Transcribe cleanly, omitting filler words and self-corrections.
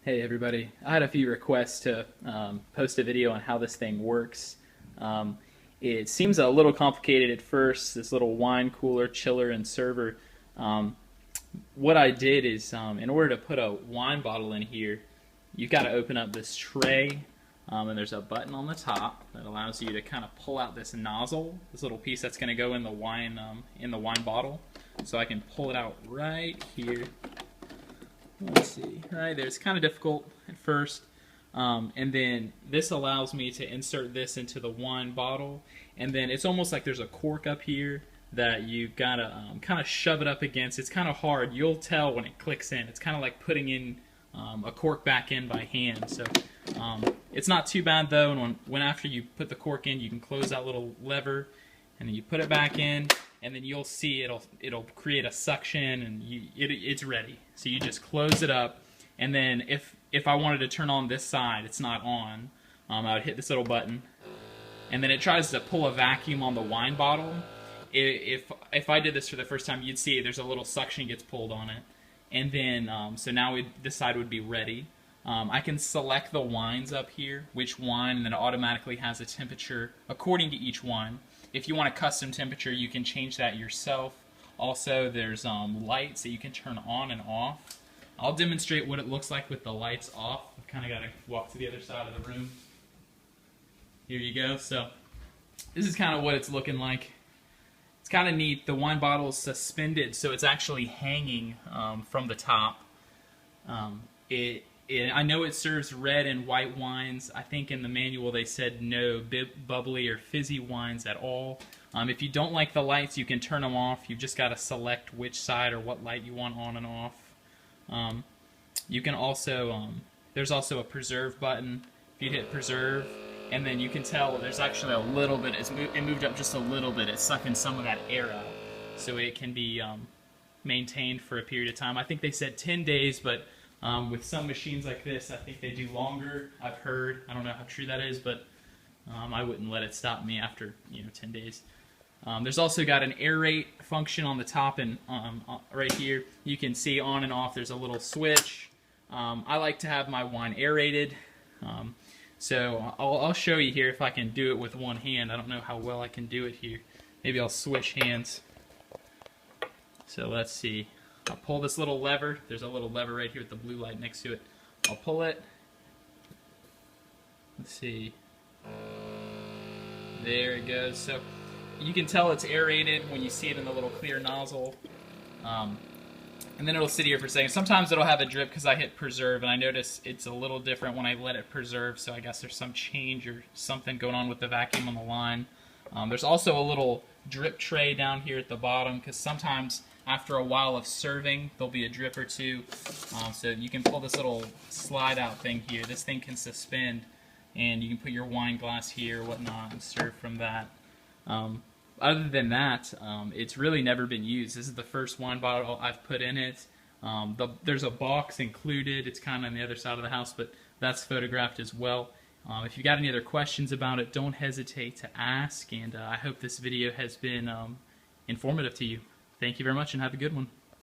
Hey everybody, I had a few requests to post a video on how this thing works. Um, it seems a little complicated at first, this little wine cooler, chiller, and server. Um, what I did is, in order to put a wine bottle in here, you've got to open up this tray, and there's a button on the top that allows you to kind of pull out this nozzle, this little piece that's going to go in the wine bottle. So I can pull it out right here. Let's see, right there. It's kind of difficult at first, and then this allows me to insert this into the wine bottle, and then it's almost like there's a cork up here that you've got to kind of shove it up against. It's kind of hard. You'll tell when it clicks in. It's kind of like putting in a cork back in by hand. So it's not too bad though, and when after you put the cork in, you can close that little lever, and then you put it back in, and then you'll see it'll create a suction, and it's ready. So you just close it up, and then if I wanted to turn on this side, it's not on. I would hit this little button, and then it tries to pull a vacuum on the wine bottle. If I did this for the first time, you'd see there's a little suction gets pulled on it, and then so now this side would be ready. I can select the wines up here, which wine, and then it automatically has a temperature according to each wine. If you want a custom temperature, you can change that yourself. Also, there's lights that you can turn on and off. I'll demonstrate what it looks like with the lights off. I've kind of got to walk to the other side of the room. Here you go. So this is kind of what it's looking like. It's kind of neat. The wine bottle is suspended, so it's actually hanging from the top. I know it serves red and white wines. I think in the manual they said no bubbly or fizzy wines at all. If you don't like the lights, you can turn them off. You've just got to select which side or what light you want on and off. You can also, there's also a preserve button. If you hit preserve, and then you can tell there's actually a little bit, it moved up just a little bit. It's sucking some of that air out. So it can be maintained for a period of time. I think they said 10 days, but with some machines like this, I think they do longer. I've heard. I don't know how true that is, but I wouldn't let it stop me after 10 days. There's also got an aerate function on the top, and right here you can see on and off. There's a little switch. I like to have my wine aerated, so I'll show you here if I can do it with one hand. I don't know how well I can do it here. Maybe I'll switch hands. So let's see. I'll pull this little lever. There's a little lever right here with the blue light next to it. I'll pull it. Let's see. There it goes. So you can tell it's aerated when you see it in the little clear nozzle. And then it'll sit here for a second. Sometimes it'll have a drip because I hit preserve, and I notice it's a little different when I let it preserve, so I guess there's some change or something going on with the vacuum on the line. There's also a little drip tray down here at the bottom, because sometimes after a while of serving, there'll be a drip or two. So you can pull this little slide out thing here. This thing can suspend, and you can put your wine glass here or whatnot and serve from that. Other than that, it's really never been used. This is the first wine bottle I've put in it. There's a box included. It's kind of on the other side of the house, but that's photographed as well. If you got any other questions about it, don't hesitate to ask, and I hope this video has been informative to you. Thank you very much, and have a good one.